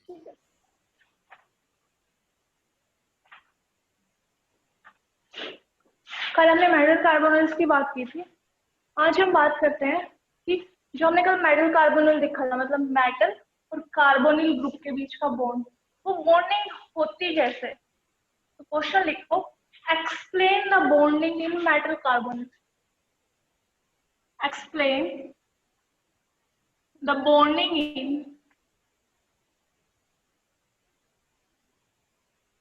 ठीक है, कल हमने मेटल कार्बोनल्स की बात की थी। आज हम बात करते हैं कि जो हमने कल मेटल कार्बोनल देखा था, मतलब मेटल और कार्बोनिल ग्रुप के बीच का बॉन्ड, वो बॉन्डिंग होती कैसे। तो क्वेश्चन लिखो, explain the bonding in metal कार्बोनल। Explain the bonding in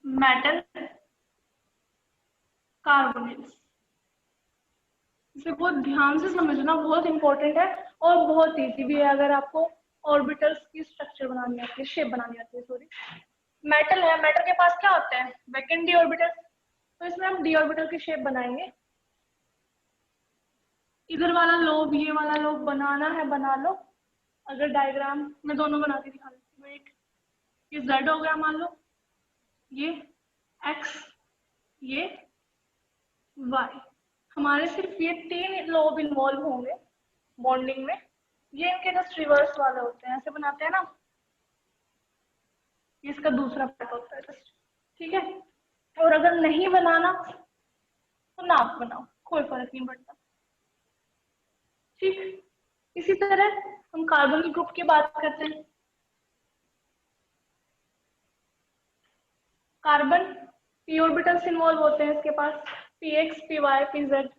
metal carbonyls. इसे बहुत ध्यान से समझना, बहुत इंपॉर्टेंट है और बहुत इजी भी है अगर आपको ऑर्बिटल्स की स्ट्रक्चर बनानी आती है, शेप बनानी आती है। सॉरी, मेटल है, मेटल के पास क्या होता है, वैकेंट डी ऑर्बिटल। तो इसमें हम डी ऑर्बिटल की शेप बनाएंगे। इधर वाला लोब, ये वाला लोब बनाना है बना लो। अगर डायग्राम में दोनों बना के दिखा देती हूँ। वेट, ये जेड हो गया मान लो, ये एक्स, ये वाई। हमारे सिर्फ ये 3 लोब इन्वॉल्व होंगे बॉन्डिंग में। ये इनके जस्ट रिवर्स वाले होते हैं, ऐसे बनाते हैं ना, ये इसका दूसरा पार्ट होता है जस्ट। ठीक है, और अगर नहीं बनाना तो ना आप बनाओ, कोई फर्क नहीं पड़ता। ठीक, इसी तरह हम कार्बन ग्रुप की बात करते हैं। कार्बन पी ऑर्बिटल्स इन्वॉल्व होते हैं इसके पास, P X, P Y, P Z.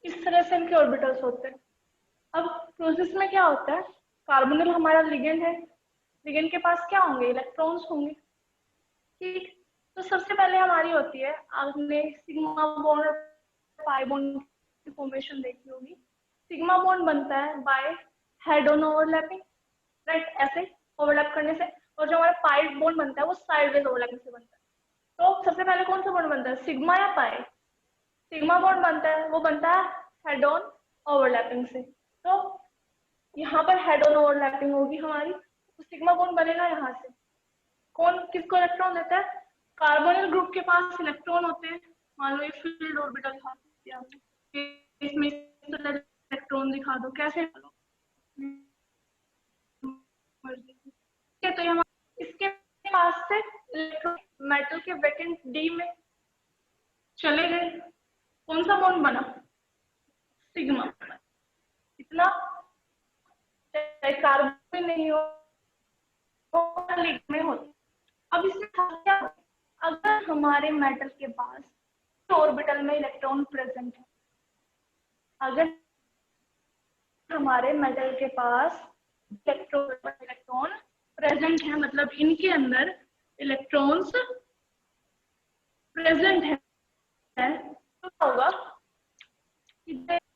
इस तरह से इनके ऑर्बिटल्स होते हैं। अब प्रोसेस में क्या होता है, कार्बोनिल हमारा लिगेंड है, लिगेंड के पास क्या होंगे, इलेक्ट्रॉन्स होंगे। ठीक, तो सबसे पहले हमारी होती है, आपने सिग्मा बॉन्ड और पाई बॉन्ड की फॉर्मेशन देखी होगी। सिग्मा बॉन्ड बनता है bye head on overlapping, right, ऐसे ओवरलैप करने से। और जो हमारा पाई बॉन्ड बनता है वो साइडवेज ओवरलैपिंग से बनता है। तो सबसे पहले कौन सा बॉन्ड बनता है, सिग्मा या पाई। सिग्मा बॉन्ड बनता है, वो बनता है हेड ऑन ओवरलैपिंग से। तो यहाँ पर हेड ऑन ओवरलैपिंग होगी हमारी, तो सिग्मा बॉन्ड बनेगा यहाँ से। कौन किसको इलेक्ट्रॉन देता है, कार्बोनिल ग्रुप के पास इलेक्ट्रॉन होते हैं। मान लो ये फील्ड ऑर्बिटल दिखा दिया हमने, इसमें इलेक्ट्रॉन दिखा दो, कैसे तो यहाँ इसके पास से इलेक्ट्रॉन मेटल के वैकेंट डी में चले गए। कौन सा बॉन्ड बना, सिग्मा। इतना कार्बन नहीं हो में होती। अब इसमें क्या, अगर हमारे मेटल के पास ऑर्बिटल में इलेक्ट्रॉन प्रेजेंट है, अगर हमारे मेटल के पास इलेक्ट्रॉन प्रेजेंट है, मतलब इनके अंदर इलेक्ट्रॉन्स प्रेजेंट है, तो क्या होगा,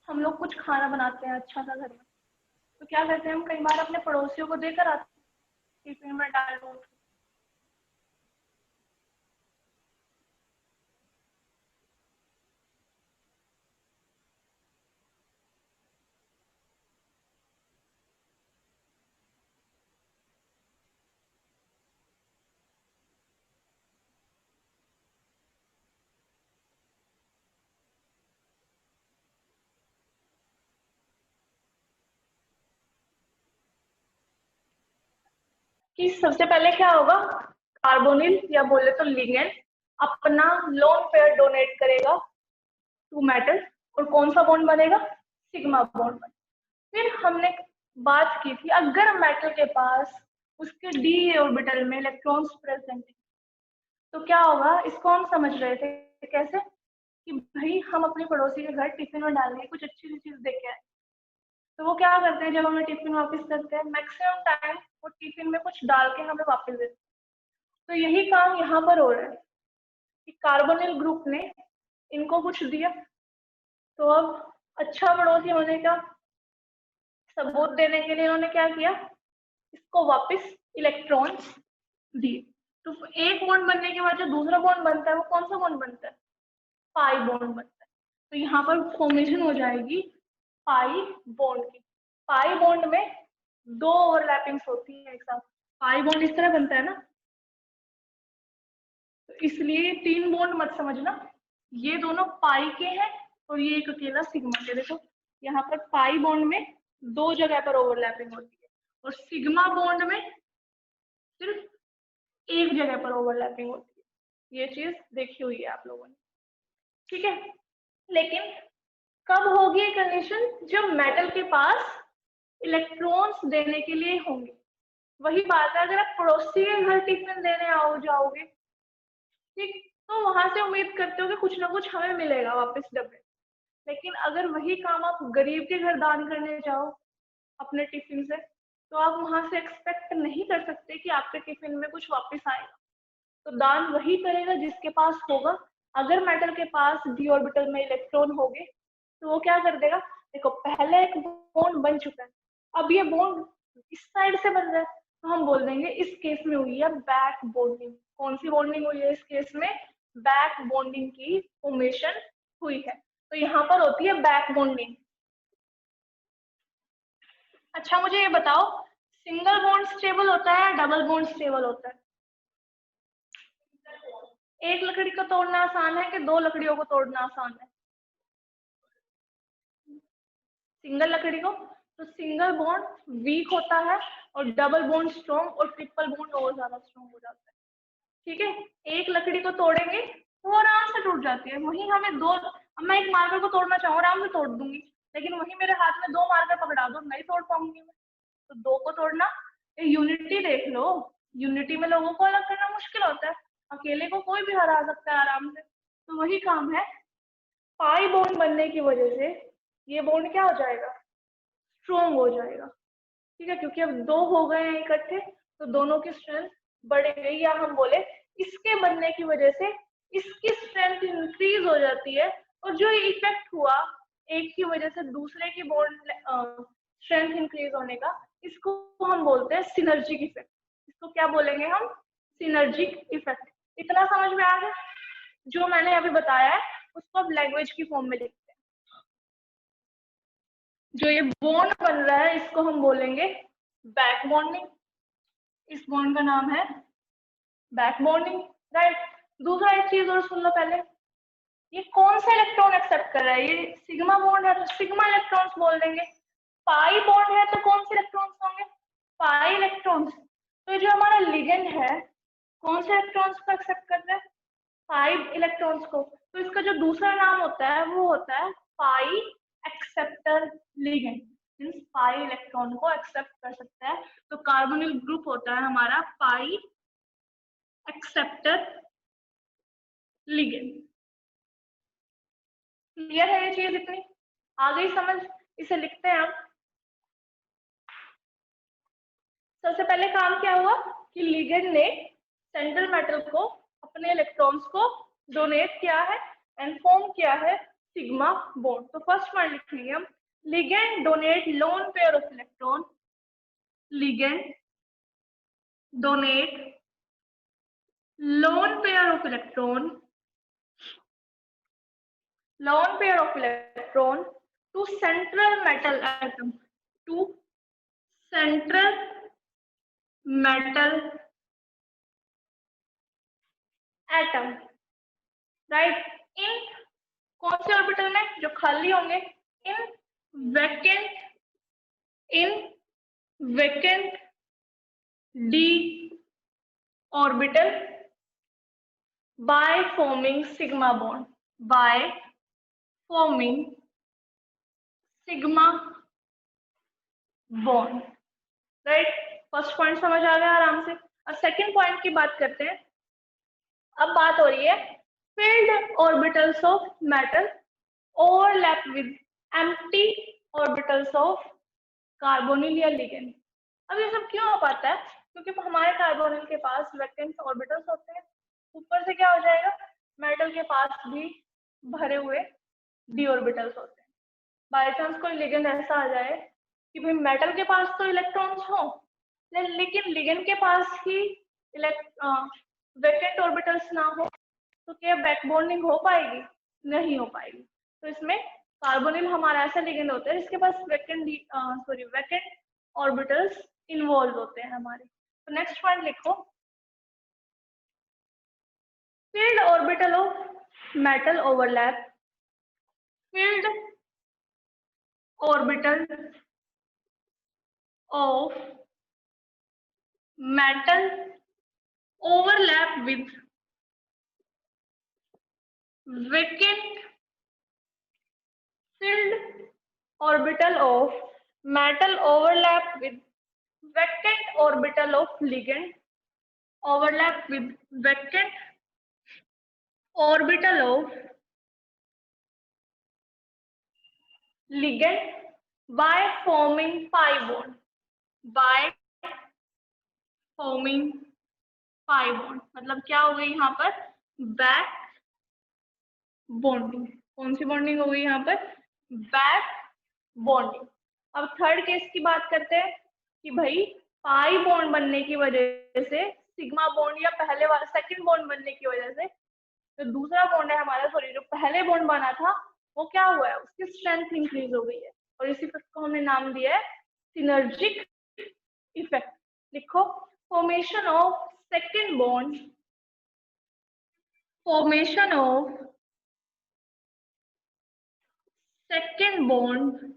हम लोग कुछ खाना बनाते हैं अच्छा सा घर में, तो क्या करते हैं हम, कई बार अपने पड़ोसियों को देकर आते हैं, टिफिन में डाल दो। कि सबसे पहले क्या होगा, कार्बोनिल या बोले तो लिगेंड अपना लोन पेयर डोनेट करेगा टू मेटल, और कौन सा बॉन्ड बनेगा, सिग्मा बॉन्ड। फिर हमने बात की थी, अगर मेटल के पास उसके डी ऑर्बिटल में इलेक्ट्रॉन्स प्रेजेंट है तो क्या होगा, इसको हम समझ रहे थे कैसे, कि भाई हम अपने पड़ोसी के घर टिफिन में डाल के कुछ अच्छी सी चीज देके आए, तो वो क्या करते हैं, जब हमें टिफिन वापस करते हैं मैक्सिमम टाइम वो टिफिन में कुछ डाल के हमें वापस देते हैं। तो यही काम यहाँ पर हो रहा है कि कार्बोनिल ग्रुप ने इनको कुछ दिया, तो अब अच्छा पड़ोसी होने का सबूत देने के लिए इन्होंने क्या किया, इसको वापस इलेक्ट्रॉन्स दिए। तो एक बॉन्ड बनने के बाद जो दूसरा बॉन्ड बनता है वो कौन सा बॉन्ड बनता है, पाई बॉन्ड बनता है। तो यहाँ पर फॉर्मेशन हो जाएगी पाई बॉन्ड की। पाई बॉन्ड में 2 ओवरलैपिंग्स होती है एक साथ, पाई बॉन्ड इस तरह बनता है ना, तो इसलिए 3 बॉन्ड मत समझना, ये दोनों पाई के हैं और ये एक अकेला सिग्मा के। देखो यहाँ पर पाई बॉन्ड में 2 जगह पर ओवरलैपिंग होती है और सिग्मा बॉन्ड में सिर्फ एक जगह पर ओवरलैपिंग होती है। ये चीज देखी हुई है आप लोगों ने, ठीक है। लेकिन कब होगी ये कंडीशन? जब मेटल के पास इलेक्ट्रॉन्स देने के लिए होंगे। वही बात है, अगर आप पड़ोसी के घर टिफिन देने आओ जाओगे, ठीक, तो वहां से उम्मीद करते हो कि कुछ ना कुछ हमें मिलेगा वापस डब्बे। लेकिन अगर वही काम आप गरीब के घर दान करने जाओ अपने टिफिन से, तो आप वहां से एक्सपेक्ट नहीं कर सकते कि आपके टिफिन में कुछ वापस आएगा। तो दान वही करेगा जिसके पास होगा। अगर मेटल के पास डी ऑर्बिटल में इलेक्ट्रॉन होंगे तो वो क्या कर देगा? देखो पहले एक बॉन्ड बन चुका है, अब ये बॉन्ड इस साइड से बन रहा है, तो हम बोल देंगे इस केस में हुई है बैक बॉन्डिंग। कौन सी बॉन्डिंग हुई है इस केस में? बैक बॉन्डिंग की फॉर्मेशन हुई है। तो यहाँ पर होती है बैक बॉन्डिंग। अच्छा मुझे ये बताओ, सिंगल बॉन्ड स्टेबल होता है या डबल बॉन्ड स्टेबल होता है? एक लकड़ी को तोड़ना आसान है कि 2 लकड़ियों को तोड़ना आसान है? सिंगल लकड़ी को। तो सिंगल बॉन्ड वीक होता है और डबल बॉन्ड स्ट्रॉन्ग और ट्रिपल बॉन्ड और ज्यादा स्ट्रॉन्ग हो जाता है, ठीक है। एक लकड़ी को तोड़ेंगे तो आराम से टूट जाती है, वहीं हमें दो, अब मैं एक मार्कर को तोड़ना चाहूँ आराम से तोड़ दूंगी, लेकिन वहीं मेरे हाथ में 2 मार्कर पकड़ा दो नहीं तोड़ पाऊंगी मैं। तो 2 को तोड़ना, यूनिटी देख लो, यूनिटी में लोगों को अलग करना मुश्किल होता है, अकेले को कोई भी हरा सकता है आराम से। तो वही काम है, पाई बॉन्ड बनने की वजह से ये बॉन्ड क्या हो जाएगा? स्ट्रोंग हो जाएगा, ठीक है, क्योंकि अब 2 हो गए हैं इकट्ठे तो दोनों की स्ट्रेंथ बढ़ गई, या हम बोले इसके बनने की वजह से इसकी स्ट्रेंथ इंक्रीज हो जाती है। और जो इफेक्ट हुआ एक की वजह से दूसरे की बॉन्ड स्ट्रेंथ इंक्रीज होने का, इसको हम बोलते हैं सिनर्जिक इफेक्ट। इसको क्या बोलेंगे हम? Synergic effect. इतना समझ में आ गया? जो मैंने अभी बताया है उसको अब लैंग्वेज की फॉर्म में लिखते हैं। जो ये बॉन्ड बन रहा है इसको हम बोलेंगे बैक बॉन्डिंग। इस बॉन्ड का नाम है बैक बॉन्डिंग, राइट। दूसरा एक चीज और सुन लो पहले, ये कौन सा इलेक्ट्रॉन एक्सेप्ट कर रहा है? ये सिग्मा बॉन्ड है तो सिग्मा इलेक्ट्रॉन्स बोल देंगे। पाई बॉन्ड है तो कौन से इलेक्ट्रॉन्स होंगे? Pi electrons. तो जो हमारा लिगेंड है कौन से इलेक्ट्रॉन्स को एक्सेप्ट कर रहा है? पाई इलेक्ट्रॉन्स को। तो इसका जो दूसरा नाम होता है वो होता है पाई acceptor ligand, means pi electron को एक्सेप्ट कर सकता है। तो कार्बोनिल ग्रुप होता है हमारा पाई एक्सेप्टर लिगेंड। क्लियर है ये चीज? इतनी आ गई समझ? इसे लिखते हैं अब। सबसे पहले काम क्या हुआ कि लिगेंड ने सेंट्रल मेटल को अपने इलेक्ट्रॉन्स को डोनेट किया है एंड फॉर्म किया है सिग्मा बॉन्ड। तो फर्स्ट पॉइंट लिखेंगे हम, ligand donate lone pair of electron. Ligand donate lone pair of electron to central metal atom, to central metal atom, right। इन कौन से ऑर्बिटल में? जो खाली होंगे, इन vacant d orbital by forming sigma bond, by forming sigma bond, right. First point समझ आ गया आराम से। अब सेकंड पॉइंट की बात करते हैं। अब बात हो रही है filled orbitals of metal overlap with empty orbitals of carbonyl या ligand। अब ये सब क्यों हो पाता है? क्योंकि हमारे कार्बोनिल के पास वैकेंट ऑर्बिटल्स होते हैं, ऊपर से क्या हो जाएगा, मेटल के पास भी भरे हुए डी ऑर्बिटल्स होते हैं। बाय चांस कोई लिगेंड ऐसा आ जाए कि भाई मेटल के पास तो इलेक्ट्रॉन्स हो लेकिन लिगेंड के पास ही वैकेंट ऑर्बिटल्स ना हो, तो क्या बैक बॉन्डिंग हो पाएगी? नहीं हो पाएगी। तो इसमें कार्बोनिल हमारा ऐसा लिगेंड होता है जिसके पास वैकेंट ऑर्बिटल्स इन्वॉल्व होते हैं हमारे। तो नेक्स्ट पॉइंट लिखो, filled orbital of metal overlap, filled orbital of metal overlap with vacant, filled orbital of metal overlap with vacant orbital of ligand, overlap with vacant orbital of ligand by forming pi bond, by forming pi bond, मतलब क्या हो गई यहाँ पर, back bonding. कौन सी bonding हो गई यहाँ पर, बैक बॉन्डिंग। अब थर्ड केस की बात करते हैं कि भाई पाई बॉन्ड बनने की वजह से सिग्मा बॉन्ड या पहले वाला सेकंड बॉन्ड बनने की वजह से जो दूसरा बॉन्ड है हमारा, सॉरी जो पहले बॉन्ड बना था वो क्या हुआ है, उसकी स्ट्रेंथ इंक्रीज हो गई है और इसी को हमने नाम दिया है सिनर्जिक इफेक्ट। लिखो, formation of second bond, formation of second bond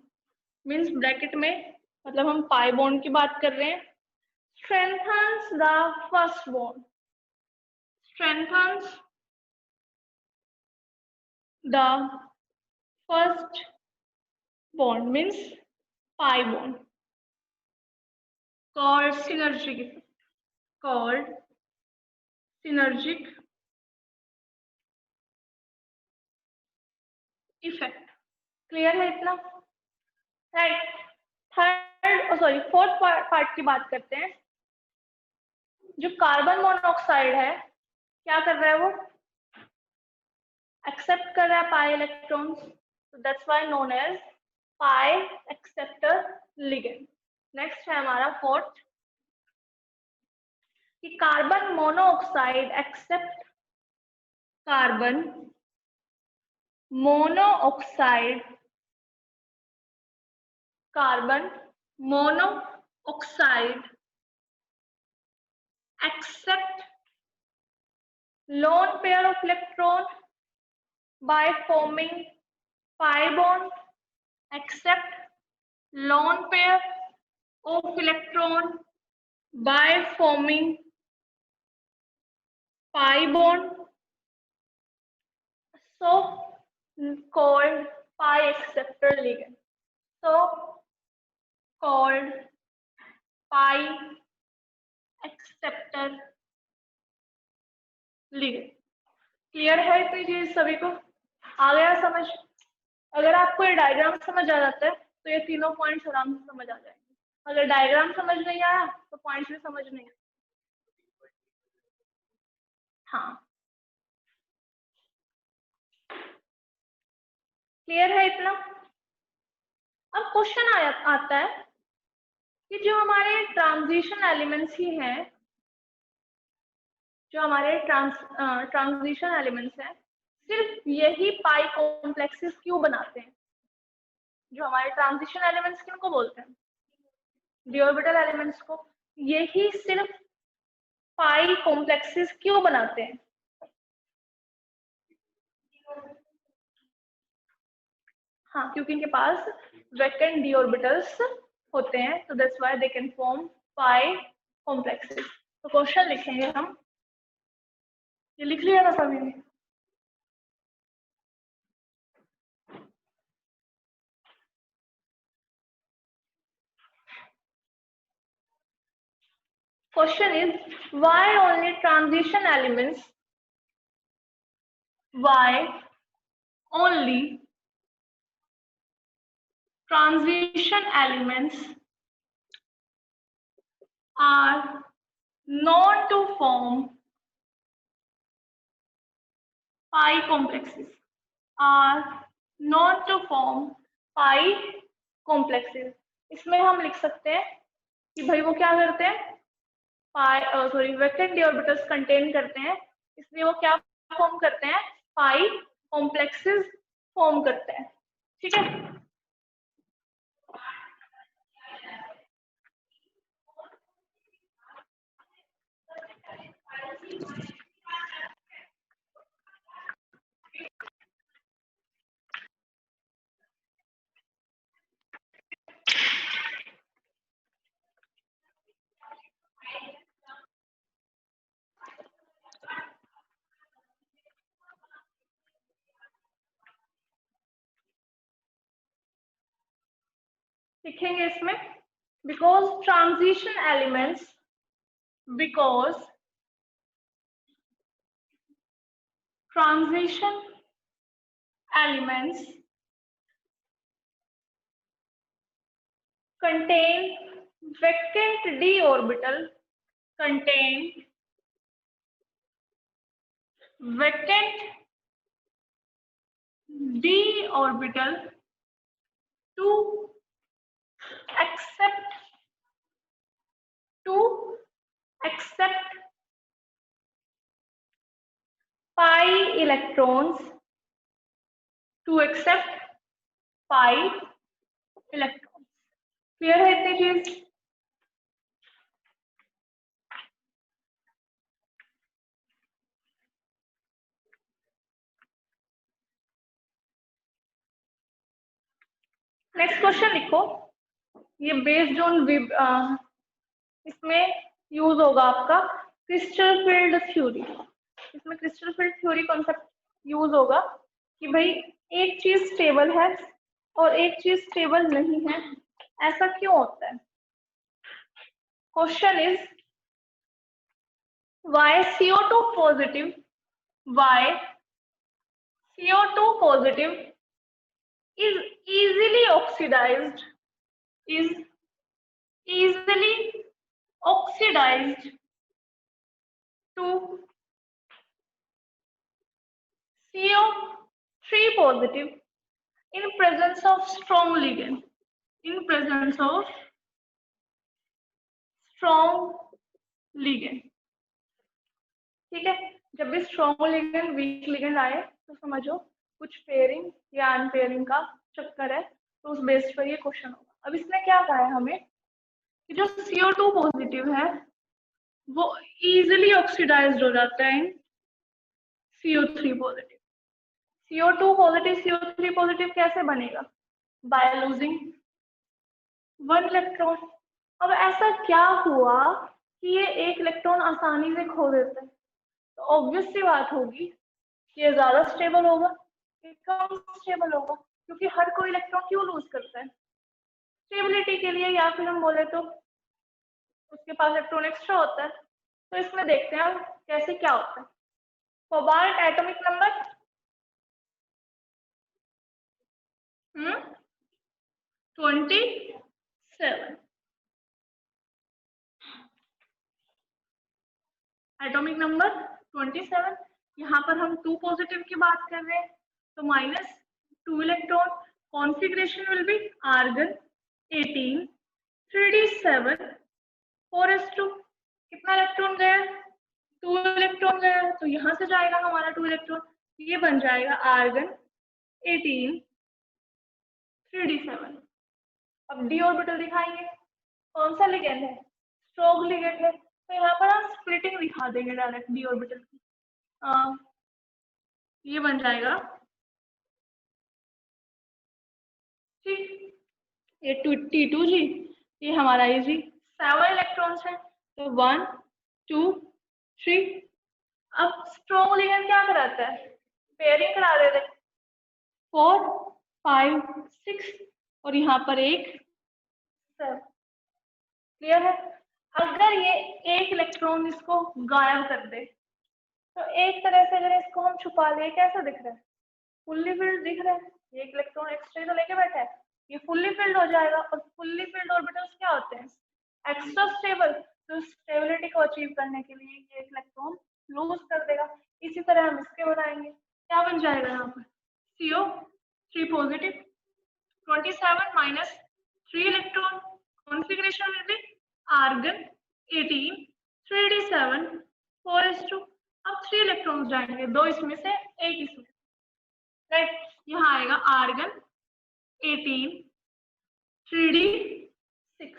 means bracket में, मतलब हम पाई बॉन्ड की बात कर रहे हैं, strengthens the first bond, strengthens the first bond means pi bond, called synergic effect, called synergic effect। Clear है इतना, right. Third sorry fourth part की बात करते हैं। जो कार्बन मोनोऑक्साइड है क्या कर रहा है, वो एक्सेप्ट कर रहा है pi electrons, so that's why known as pi acceptor ligand। Next है हमारा फोर्थ कि carbon monoxide accept, carbon monoxide, carbon monoxide accept lone pair of electron by forming pi bond, accept lone pair of electron by forming pi bond, so called pi acceptor ligand, so called pi acceptor ligand। Clear है इतनी चीज सभी को, आ गया समझ? अगर आपको ये डायग्राम समझ आ जाता है तो ये तीनों पॉइंट्स आराम से समझ आ जाएंगे, अगर डायग्राम समझ नहीं आया तो पॉइंट्स भी समझ नहीं आए। हाँ क्लियर है इतना। अब क्वेश्चन आता है कि जो हमारे ट्रांजिशन एलिमेंट्स ही हैं, जो हमारे ट्रांजिशन एलिमेंट्स हैं, सिर्फ यही पाई कॉम्प्लेक्सेस क्यों बनाते हैं? जो हमारे ट्रांजिशन एलिमेंट्स किनको बोलते हैं, डी ऑर्बिटल एलिमेंट्स को। यही सिर्फ पाई कॉम्प्लेक्सेस क्यों बनाते हैं? हाँ, क्योंकि इनके पास वैकेंट डी ऑर्बिटल्स होते हैं, तो that's why they can form pi complexes. तो क्वेश्चन लिखेंगे हम, ये लिख लिया ना सभी ने? Question is, why only transition elements? Why only transition elements are known to form pi complexes? Are known to form pi complexes। इसमें हम लिख सकते हैं कि भाई वो क्या करते हैं, sorry vacant D orbitals contain करते हैं, इसलिए वो क्या फॉर्म करते हैं, पाई कॉम्प्लेक्सेस फॉर्म करते हैं। ठीक है, लिखेंगे इसमें because transition elements contain vacant d orbital to accept pi electrons clear है इतनी चीज? नेक्स्ट क्वेश्चन लिखो, ये बेस्ड ऑन इसमें यूज होगा आपका क्रिस्टल फील्ड थ्योरी। इसमें crystal field theory concept use होगा कि भाई एक चीज स्टेबल है और एक चीज स्टेबल नहीं है, ऐसा क्यों होता है? Question is why CO2 positive is easily oxidized to CO3 positive in presence of strong ligand, ठीक है? जब भी स्ट्रॉन्ग लिगेंड वीक लिगेंड आए तो समझो कुछ पेयरिंग या अनपेयरिंग का चक्कर है, तो उस बेस पर ये क्वेश्चन होगा। अब इसने क्या कहा है हमें कि जो CO2 पॉजिटिव है वो इजीली ऑक्सीडाइज्ड हो जाता है इन CO3 positive. CO2 positive CO3 positive कैसे बनेगा? By losing 1 electron. अब ऐसा क्या हुआ कि ये एक इलेक्ट्रॉन आसानी से खो देता है? तो ऑब्वियस सी बात होगी कि ये ज्यादा स्टेबल होगा, ये कम स्टेबल होगा, क्योंकि हर कोई इलेक्ट्रॉन क्यों लूज करता है? स्टेबिलिटी के लिए, या फिर हम बोले तो उसके पास इलेक्ट्रॉन एक्स्ट्रा होता है। तो इसमें देखते हैं कैसे क्या होता है। Cobalt atomic number 27, atomic number 27। यहाँ पर हम 2 पॉजिटिव की बात कर रहे हैं तो -2 electron. Configuration will be argon 18 3d7 4s2। कितना इलेक्ट्रॉन गया? 2 इलेक्ट्रॉन गया, तो यहाँ से जाएगा हमारा 2 इलेक्ट्रॉन, ये बन जाएगा आर्गन 18 3d7। अब डी ऑर्बिटल दिखाएंगे, कौन सा लिगेंड है? स्ट्रॉन्ग लिगेंड है, तो यहाँ पर हम स्प्लिटिंग दिखा देंगे डायरेक्ट डी ऑर्बिटल की। ये बन जाएगा ठीक, ये T2 जी, ये हमारा ये जी 7 इलेक्ट्रॉन्स है, तो 1 2 3। अब स्ट्रॉन्ग लिगेंड क्या कराता है? पेयरिंग करा देते 4 5 6 और यहाँ पर एक 7। क्लियर है? अगर ये एक इलेक्ट्रॉन इसको गायब कर दे तो एक तरह से अगर इसको हम छुपा ले, कैसा दिख रहा है? फुल्ली फिल्ड दिख रहा है। ये एक इलेक्ट्रॉन एक्स्ट्रा तो लेके बैठा है, ये फुल्ली फिल्ड हो जाएगा। और फुल्ली फिल्ड ऑर्बिटल्स क्या होते हैं? Extra stable. तो स्टेबिलिटी को अचीव करने के लिए ये इलेक्ट्रॉन लूज कर देगा। इसी तरह हम इसके बनाएंगे, क्या बन जाएगा यहाँ पर? CO3 positive 27 - 3 electron. Configuration will be argon 18 3d7 4s2। अब 3 इलेक्ट्रॉन्स जाएंगे, 2 इसमें से 1 इसमें, राइट? यहाँ आएगा आर्गन 18 3d6,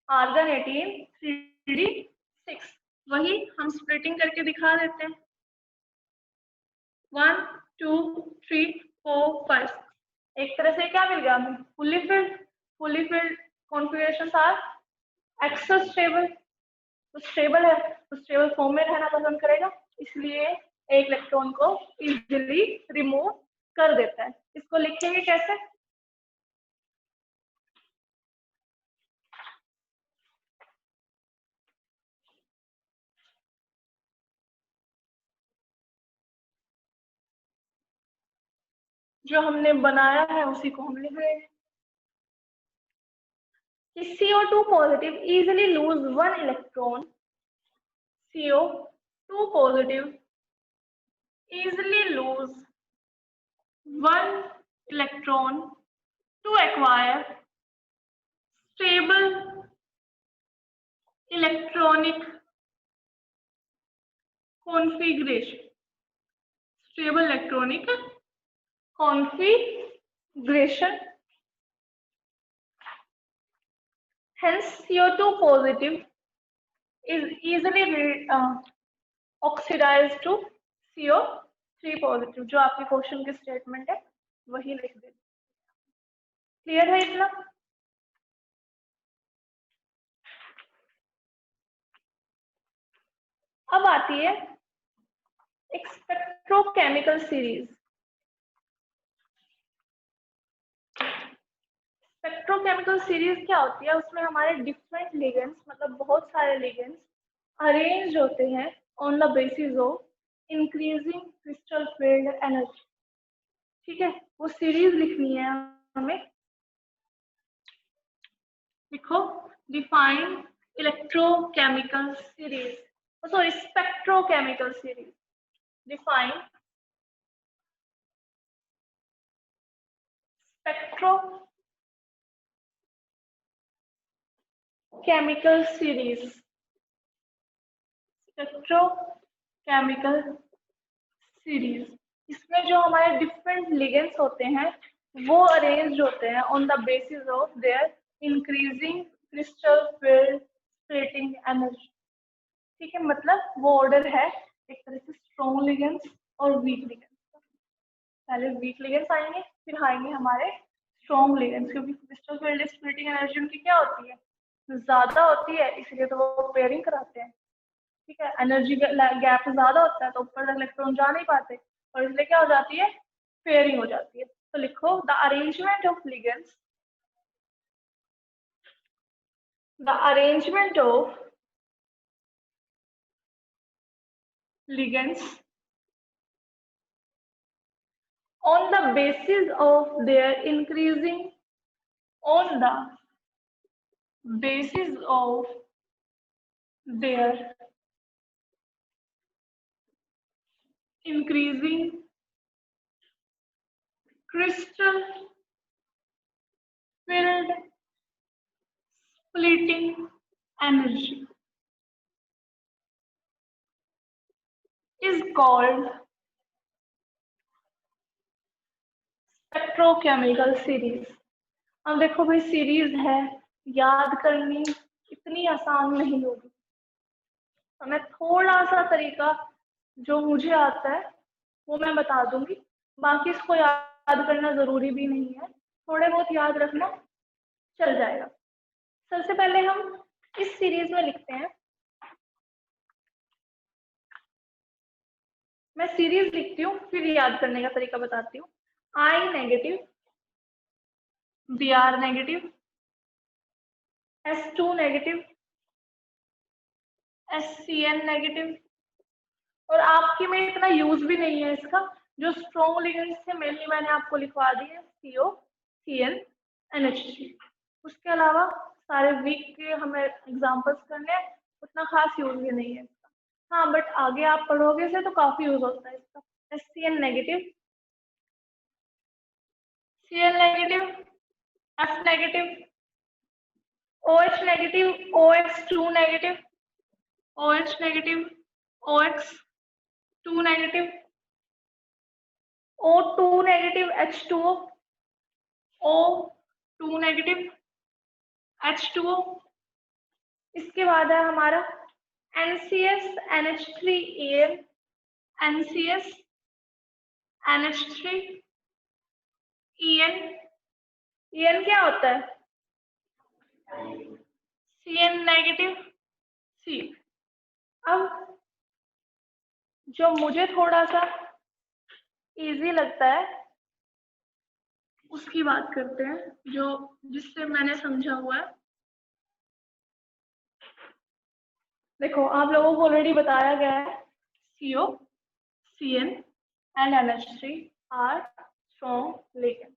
आर्गन 18 3d6। वही हम स्प्लिटिंग करके दिखा देते हैं 1 2 3 4 5। एक तरह से क्या मिल गया हमें? Fully filled configuration are extra stable. तो स्टेबल है तो स्टेबल फॉर्म में रहना पसंद करेगा, इसलिए एक इलेक्ट्रॉन को इजीली रिमूव कर देता है। इसको लिखेंगे कैसे? जो हमने बनाया है उसी को हम लिख रहे हैं कि CO2 positive easily lose one electron. CO2 positive easily lose one electron to acquire stable electronic configuration. Stable electronic configuration. Hence, CO2 positive is easily oxidized to CO3 positive. जो आपकी क्वेश्चन की स्टेटमेंट है वही लिख दें। Clear है इतना? अब आती है एक स्पेक्ट्रोकेमिकल सीरीज। स्पेक्ट्रोकेमिकल सीरीज क्या होती है? उसमें हमारे डिफरेंट लिगेंड्स, मतलब बहुत सारे लिगेंड्स अरेंज होते हैं on the basis of increasing crystal field energy. ठीक है, वो सीरीज लिखनी है हमें। लिखो define electrochemical series, sorry spectrochemical series. Define spectrochemical series. Spectrochemical series, इसमें जो हमारे डिफरेंट लिगेंड्स होते हैं वो अरेंज होते हैं on the basis of their increasing crystal field splitting energy. ठीक है, मतलब वो ऑर्डर है एक तरह से स्ट्रॉन्ग लिगेंड्स और वीक लिगेंड्स। पहले वीक लिगेंड्स आएंगे, फिर आएंगे हमारे स्ट्रॉन्ग लिगेंड्स, क्योंकि क्रिस्टल फील्ड स्प्लिटिंग एनर्जी उनकी क्या होती है? ज्यादा होती है, इसलिए तो वो पेयरिंग कराते हैं। ठीक है, एनर्जी गैप ज्यादा होता है तो ऊपर तक इलेक्ट्रॉन जा नहीं पाते और इसलिए क्या हो जाती है? पेयरिंग हो जाती है। तो लिखो the arrangement of ligands, the arrangement of ligands on the basis of their increasing, on the basis of their increasing crystal filled splitting energy is called spectrochemical series. अब देखो भाई, सीरीज है, याद करनी इतनी आसान नहीं होगी। तो मैं थोड़ा सा तरीका जो मुझे आता है वो मैं बता दूंगी, बाकी इसको याद करना जरूरी भी नहीं है, थोड़े बहुत याद रखना चल जाएगा। सबसे पहले हम इस सीरीज में लिखते हैं, मैं सीरीज लिखती हूँ फिर याद करने का तरीका बताती हूँ। I negative, Br negative, S2 negative, SCN negative, और आपकी में इतना यूज भी नहीं है इसका, जो स्ट्रॉन्ग लिगेंड्स थे मेनली मैंने आपको लिखवा दिए CO, CN, NH3। उसके अलावा सारे वीक के हमें एग्जांपल्स करने हैं, उतना खास यूज भी नहीं है इसका। हाँ, बट आगे आप पढ़ोगे से तो काफी यूज होता है इसका। SCN negative, Cl negative, F negative, OH negative, OX2 negative, OH negative, OX2 negative, O2 negative, H2O, O2 negative, H2O। इसके बाद है हमारा NCS, NH3, NCS, NH3, EN। EN क्या होता है? CN negative, C। अब जो मुझे थोड़ा सा इजी लगता है उसकी बात करते हैं, जो जिससे मैंने समझा हुआ है। देखो, आप लोगों को ऑलरेडी बताया गया है CO, CN and NH3 are strong ligand.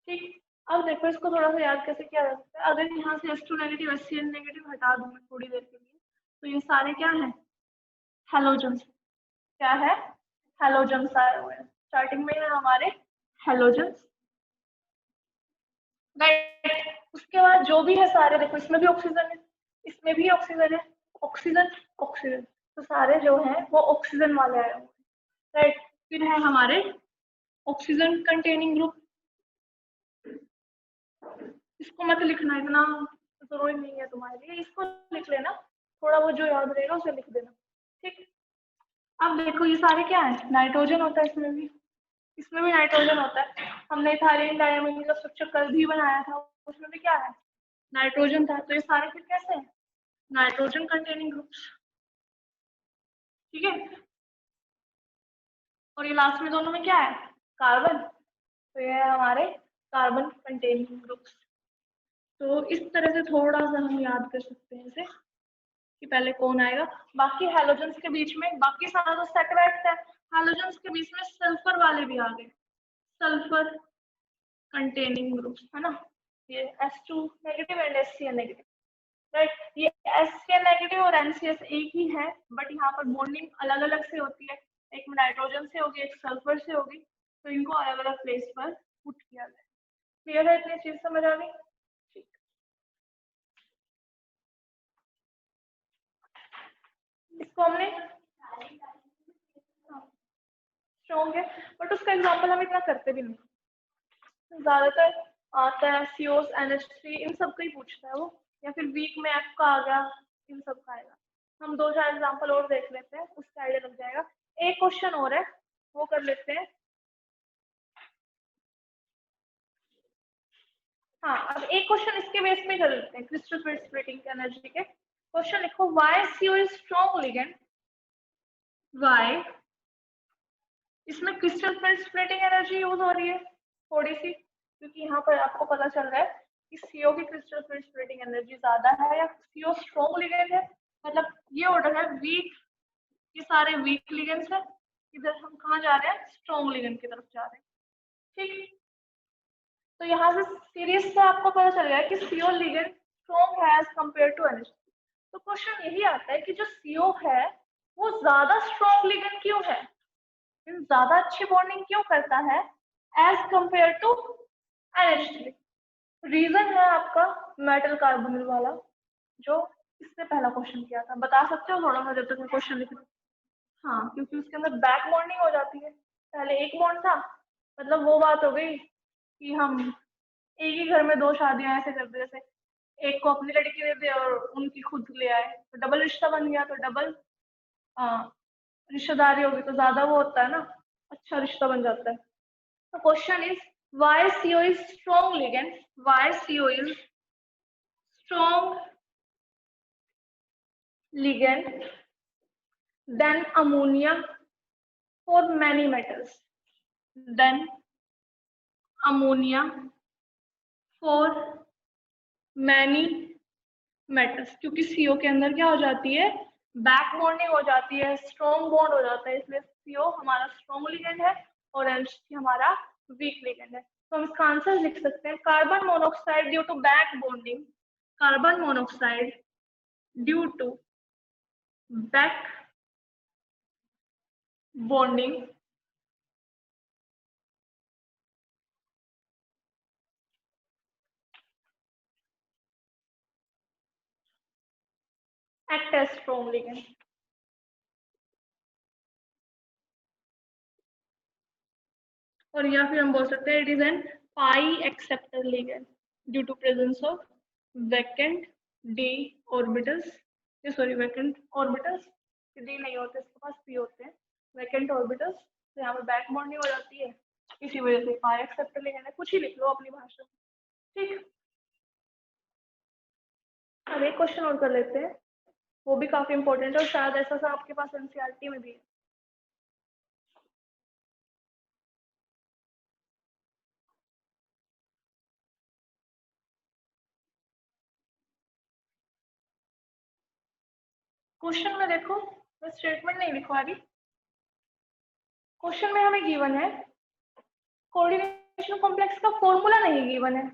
ठीक, अब देखो इसको थोड़ा सा याद कैसे किया जा सकता है। अगर यहाँ से H2 नेगेटिव HCl नेगेटिव हटा दूं मैं थोड़ी देर के लिए, तो ये सारे क्या है, हेलोजन। क्या है, हेलोजन आए हुए हैं। स्टार्टिंग में है हमारे हेलोजन, राइट। उसके बाद जो भी है सारे, देखो इसमें भी ऑक्सीजन है, इसमें भी ऑक्सीजन है, ऑक्सीजन ऑक्सीजन, तो सारे जो हैं वो ऑक्सीजन वाले आए हुए हैं, राइट। फिर है हमारे ऑक्सीजन कंटेनिंग ग्रुप, इसको मत लिखना, इतना जरूरी नहीं है तुम्हारे लिए, इसको लिख लेना, थोड़ा वो जो याद रहेगा उसे लिख देना, ठीक। अब देखो ये सारे क्या है, नाइट्रोजन होता है इसमें भी नाइट्रोजन होता है। हमने इथाइलिन डायमीन का स्ट्रक्चर कल भी बनाया था, उसमें भी क्या है, नाइट्रोजन था। तो ये सारे फिर कैसे हैं, नाइट्रोजन कंटेनिंग ग्रुप्स, ठीक है। और ये लास्ट में दोनों में क्या है, कार्बन, तो ये है हमारे कार्बन कंटेनिंग ग्रुप्स। तो इस तरह से थोड़ा सा हम याद कर सकते हैं इसे कि पहले कौन आएगा। बाकी हैलोजेंस के बीच में बाकी सारा तो सेट बैठता है, हैलोजेंस के बीच में सल्फर वाले भी आ गए, सल्फर कंटेनिंग ग्रुप्स, है ना। ये H2 negative and HCl negative, right. ये HCl नेगेटिव और NCS एक ही है, बट यहाँ पर बॉन्डिंग अलग अलग से होती है, एक में नाइट्रोजन से होगी, एक सल्फर से होगी, तो इनको अलग अलग प्लेस पर पुट किया जाए। क्लियर है, इतनी चीज समझ आ गई, ठीक। इसको हमने स्ट्रॉन्ग है, बट उसका एग्जाम्पल हम इतना करते भी नहीं, ज्यादातर आता है COs NH3 इन सब का ही पूछता है वो, या फिर वीक में F का आ गया, इन सब का आएगा। हम दो चार एग्जाम्पल और देख लेते हैं, उसका आइडिया लग जाएगा। एक क्वेश्चन और है, वो कर लेते हैं। हाँ, अब एक क्वेश्चन इसके बेस पे कर लेते हैं, क्रिस्टल फिल्ड स्प्लिटिंग एनर्जी के। क्वेश्चन लिखो, why CO is strong ligand, why, इसमें crystal field splitting energy use हो रही है थोड़ी सी, क्योंकि यहाँ पर आपको पता चल रहा है कि CO की क्रिस्टल फिल्ड स्प्लिटिंग एनर्जी ज्यादा है, या CO स्ट्रॉन्ग लिगेंड है, मतलब ये ऑर्डर है वीक, ये सारे वीक लिगेंड्स है, इधर हम कहाँ जा रहे हैं, स्ट्रॉन्ग लिगेंड की तरफ जा रहे हैं, ठीक। तो यहाँ से सीरीज से आपको पता चल गया कि CO लिगेंड स्ट्रॉन्ग है एज कम्पेयर टू NH। तो क्वेश्चन यही आता है कि जो CO है वो ज्यादा स्ट्रॉन्ग लिगेंड क्यों है, ज्यादा अच्छी बॉन्डिंग क्यों करता है as compare to NH3। Reason है आपका मेटल कार्बोनिल वाला, जो इससे पहला क्वेश्चन किया था, बता सकते हो थोड़ा सा जब तक मैं क्वेश्चन लिख रही हूँ। हाँ, क्योंकि उसके अंदर बैक बॉन्डिंग हो जाती है, पहले एक बॉन्ड था, मतलब वो बात हो गई कि हम एक ही घर में दो शादियां ऐसे करते, जैसे एक को अपनी लड़की दे दे और उनकी खुद ले आए, तो डबल रिश्ता बन गया, तो डबल रिश्तेदारी होगी तो ज्यादा वो होता है ना, अच्छा रिश्ता बन जाता है। तो question is why CO is strong ligand, why CO is strong ligand then ammonia for many metals, then ammonia for many metals, क्योंकि CO के अंदर क्या हो जाती है, बैक बॉन्डिंग हो जाती है, स्ट्रॉन्ग बॉन्ड हो जाता है, इसलिए CO हमारा स्ट्रॉन्ग लिगेंड है और NH3 हमारा वीक लिगेंड है। तो हम इसका आंसर लिख सकते हैं, carbon monoxide due to back bonding, carbon monoxide due to back bonding act as strong ligand. और या फिर हम बोल सकते हैं it is an pi acceptor ligand due to presence of vacant d orbitals, sorry vacant orbitals, d नहीं होते इसके पास, p होते हैं, वैकेंट ऑर्बिटल्स, तो यहाँ पर बैक बॉन्डिंग हो जाती है, इसी वजह से पाई एक्सेप्टर लिगेंड है, कुछ ही लिख लो अपनी भाषा में, ठीक। अब एक क्वेश्चन और कर लेते हैं, वो भी काफी इंपॉर्टेंट है और शायद ऐसा सा आपके पास NCERT में भी है। क्वेश्चन में देखो, मैं स्टेटमेंट नहीं लिखवा रही, क्वेश्चन में हमें गिवन है कोऑर्डिनेशन कॉम्प्लेक्स का फॉर्मूला नहीं गिवन है,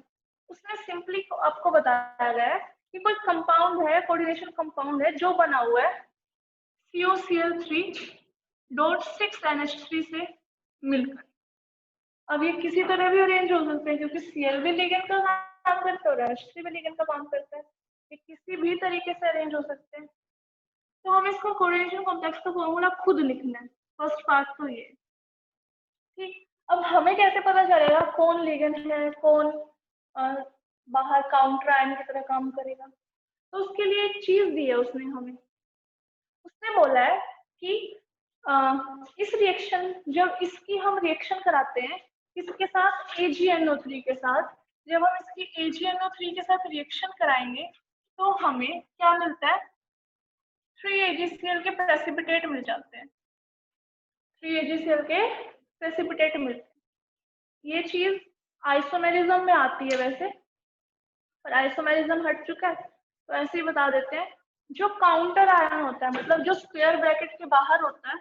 उसमें सिंपली आपको बताया गया है कि कोई कंपाउंड है, कोऑर्डिनेशन कंपाउंड है जो बना हुआ है COCl3.6NH3 से मिलकर। अब ये किसी तरह भी अरेंज हो सकते हैं क्योंकि Cl भी लिगेंड का काम करता है और NH3 भी लिगेंड का काम करता है, ये किसी भी तरीके से अरेंज हो सकते हैं। तो हमें इसको कोऑर्डिनेशन कॉम्प्लेक्स का फॉर्मूला खुद लिखना है, फर्स्ट पार्ट तो ये। ठीक, अब हमें कैसे पता चलेगा कौन लिगेंड है, कौन बाहर काउंटर आयन की तरह काम करेगा? तो उसके लिए एक चीज दी है उसने हमें, उसने बोला है कि इस रिएक्शन, जब इसकी हम रिएक्शन कराते हैं इसके साथ AgNO3 के साथ, जब हम इसकी AgNO3 के साथ रिएक्शन कराएंगे तो हमें क्या मिलता है? 3AgCl के प्रेसिपिटेट मिल जाते हैं, 3AgCl के प्रेसिपिटेट मिलते हैं। ये चीज आइसोमेरिज्म में आती है वैसे, पर आइसोमेरिज्म हट चुका है तो ऐसे ही बता देते हैं। जो काउंटर आयन होता है, मतलब जो स्क्वायर ब्रैकेट के बाहर होता है,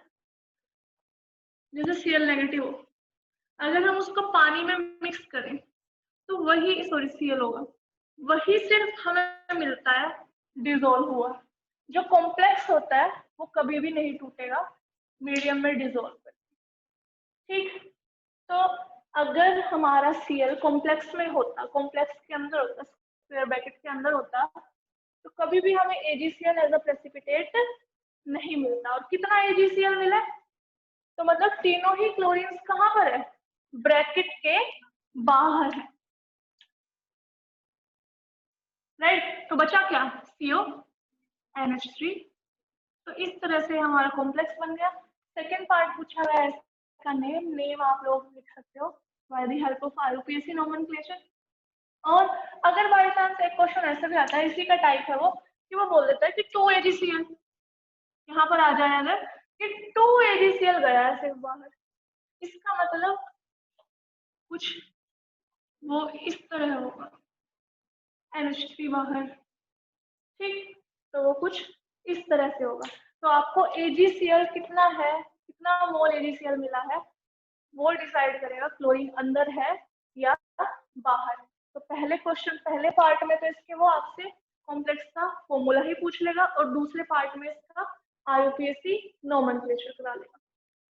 जैसे Cl नेगेटिव हो, अगर हम उसको पानी में मिक्स करें तो वही, सॉरी Cl होगा, वही सिर्फ हमें मिलता है डिसॉल्व हुआ। जो कॉम्प्लेक्स होता है वो कभी भी नहीं टूटेगा मीडियम में डिसॉल्व कर। ठीक, तो अगर हमारा Cl कॉम्प्लेक्स में होता, कॉम्प्लेक्स के अंदर होता, स्क्वायर ब्रैकेट के अंदर होता, तो कभी भी हमें AgCl एज अ प्रेसिपिटेट नहीं मिलता। और कितना AgCl मिला? तो मतलब तीनों ही क्लोरीन्स कहाँ पर है? ब्रैकेट के बाहर है, राइट? तो बचा क्या? CONH3। तो इस तरह से हमारा कॉम्प्लेक्स बन गया। सेकेंड पार्ट पूछा गया है, इसका नेम आप लोग लिख सकते हो by the help of IUPAC nomenclature. और अगर बाई चांस एक क्वेश्चन ऐसे भी आता है, इसी का टाइप है वो, कि वो बोल देता है कि 2AgCl, यहाँ पर आ जाए अगर कि 2AgCl गया है सिर्फ बाहर, इसका मतलब कुछ वो इस तरह होगा, NH3 बाहर। ठीक, तो वो कुछ इस तरह से होगा। तो आपको AgCl कितना है, कितना मोल AgCl मिला है, वो डिसाइड करेगा क्लोरीन अंदर है या बाहर। तो पहले क्वेश्चन, पहले पार्ट में तो इसके वो आपसे कॉम्प्लेक्स का फॉर्मूला ही पूछ लेगा और दूसरे पार्ट में इसका IUPAC नोमेनक्लेचर करा लेगा।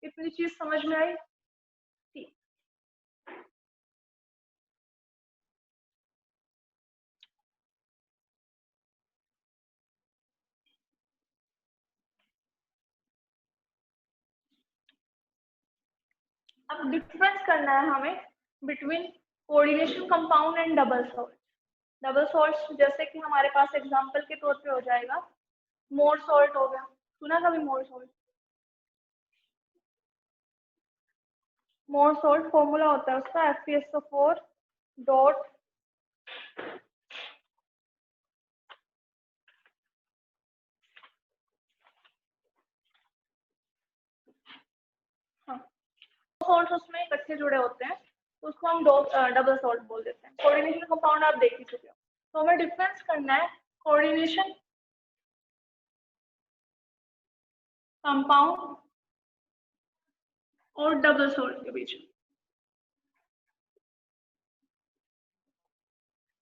इतनी चीज समझ में आई? ठीक, अब डिफरेंस करना है हमें between coordination compound and double salt. Double salt जैसे कि हमारे पास एग्जांपल के तौर पे हो जाएगा मोर सॉल्ट हो गया, सुना कभी मोर सॉल्ट? मोर सॉल्ट फॉर्मूला होता है उसका FeSO4 डॉट सॉल्ट उसमें इकट्ठे जुड़े होते हैं तो उसको हम डबल सॉल्ट बोल देते हैं। कोऑर्डिनेशन कंपाउंड आप देख ही चुके हो, तो हमें डिफरेंस करना है कोऑर्डिनेशन कंपाउंड और डबल सॉल्ट के बीच।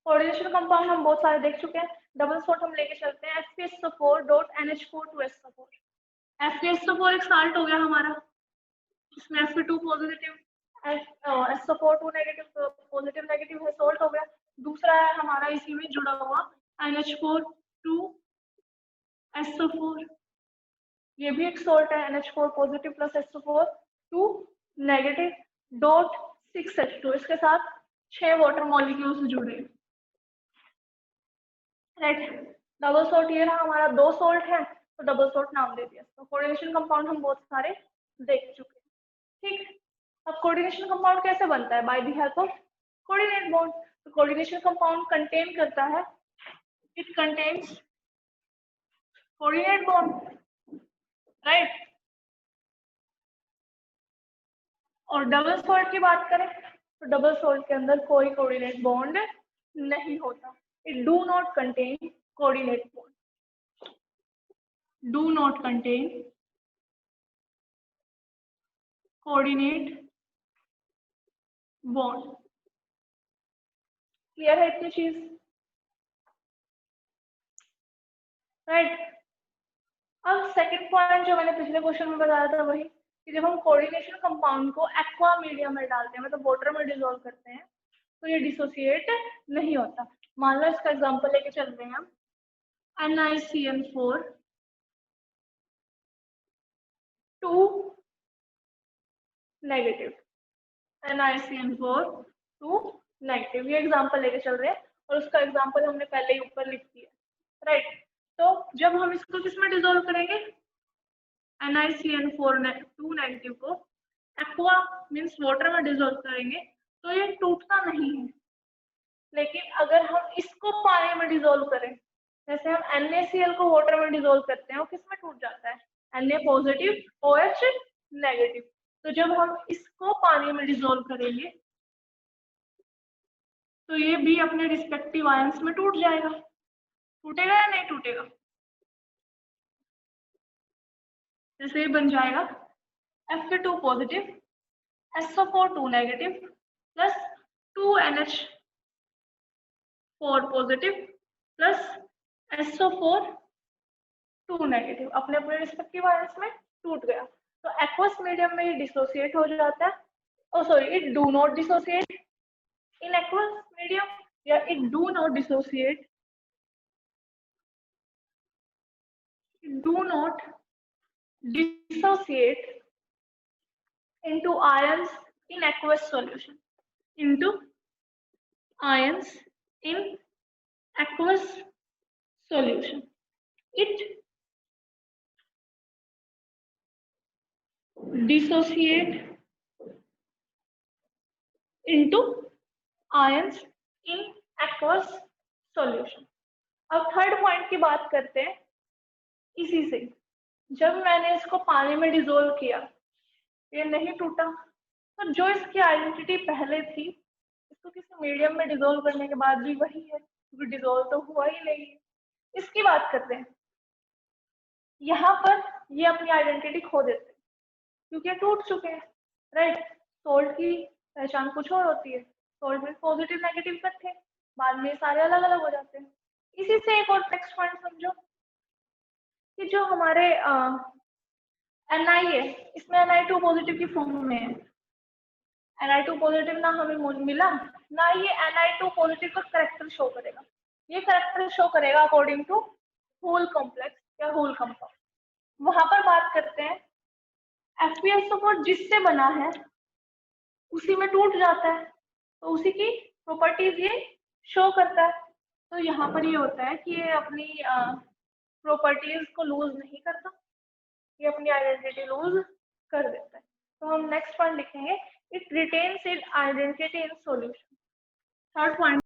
कोऑर्डिनेशन कंपाउंड हम बहुत सारे देख चुके हैं, डबल सॉल्ट हम लेके चलते हैं FeSO4 डॉट NH4 FeSO4 एक साल्ट हो गया हमारा, इसमें Fe2 positive, SO4 negative, positive negative है, सॉल्ट हो गया। दूसरा है हमारा इसी में जुड़ा हुआ NH4 2 SO4, ये भी एक सॉल्ट है, NH4 positive plus SO4 2 negative dot 6H2, इसके साथ 6 वाटर मॉलिक्यूल्स जुड़े, राइट? डबल सॉल्ट ये रहा हमारा, दो सॉल्ट है तो डबल सॉल्ट नाम दे दिया। तो कोऑर्डिनेशन कंपाउंड हम बहुत सारे देख चुके हैं। ठीक, अब कोऑर्डिनेशन कंपाउंड कैसे बनता है? By the help of coordinate bond. तो कोऑर्डिनेशन कंपाउंड कंटेन करता है, it contains coordinate bond, right? और डबल सॉल्ट की बात करें तो डबल सॉल्ट के अंदर कोई कोऑर्डिनेट बॉन्ड नहीं होता, it do not contain coordinate bond, do not contain coordinate bond. Clear है इतनी चीज? राइट। अब सेकंड पॉइंट जो मैंने पिछले क्वेश्चन में बताया था वही कि जब हम कोऑर्डिनेशन कंपाउंड को एक्वा मीडियम में डालते हैं मतलब वाटर में डिसॉल्व करते हैं तो ये डिसोसिएट नहीं होता। मान लो इसका एग्जांपल लेके चल रहे हैं हम NiCN4 2 नेगेटिव, NiCN4 2 नेगेटिव, ये एग्जांपल लेके चल रहे हैं और उसका एग्जांपल हमने पहले ही ऊपर लिख दिया। राइट। तो जब हम इसको किस में डिसॉल्व करेंगे, NiCN4 2 नेगेटिव को एक्वा मीन्स वाटर में डिसॉल्व करेंगे तो ये टूटता नहीं है। लेकिन अगर हम इसको पानी में डिसॉल्व करें, जैसे हम NaCl को वाटर में डिसॉल्व करते हैं, वो किस में टूट जाता है, Na पॉजिटिव OH नेगेटिव। तो जब हम इसको पानी में डिसॉल्व करेंगे तो ये भी अपने रिस्पेक्टिव आयंस में टूट जाएगा। टूटेगा या नहीं टूटेगा? जैसे ये बन जाएगा Fe2 positive SO4 2 negative plus 2NH4 positive plus SO4 2 negative, अपने अपने रिस्पेक्टिव आयंस में टूट गया। तो एक्वस मीडियम में ये डिसोसिएट हो जाता है, oh sorry it do not dissociate in aqueous medium या it do not dissociate into ions in aqueous solution, into ions in aqueous solution. It dissociate into ions in aqueous solution. अब third point की बात करते हैं। इसी से जब मैंने इसको पानी में डिसॉल्व किया ये नहीं टूटा, तो जो इसकी आइडेंटिटी पहले थी इसको किसी मीडियम में डिसॉल्व करने के बाद भी वही है, क्योंकि डिसॉल्व तो हुआ ही नहीं है। इसकी बात करते हैं। यहाँ पर ये अपनी आइडेंटिटी खो देते हैं क्योंकि ये टूट चुके हैं। राइट। सोल्ट की पहचान कुछ और होती है, सोल्ट में पॉजिटिव नेगेटिव इकट्ठे, बाद में सारे अलग अलग हो जाते हैं। इसी से एक और नेक्स्ट पॉइंट समझो कि जो हमारे Ni है इसमें Ni2 पॉजिटिव की फॉर्म में है। Ni2 पॉजिटिव ना हमें मिला ना ये Ni2 पॉजिटिव का करेक्टर शो करेगा, ये करेक्टर शो करेगा अकॉर्डिंग टू होल कॉम्प्लेक्स या होल कंपाउंड। वहां पर बात करते हैं FeSO4 जिससे बना है उसी में टूट जाता है, तो उसी की प्रॉपर्टीज ये शो करता है। तो यहाँ पर ये होता है कि ये अपनी प्रॉपर्टीज को लूज नहीं करता, ये अपनी आइडेंटिटी लूज कर देता है। तो हम नेक्स्ट पॉइंट लिखेंगे it retains it identity in solution. Third point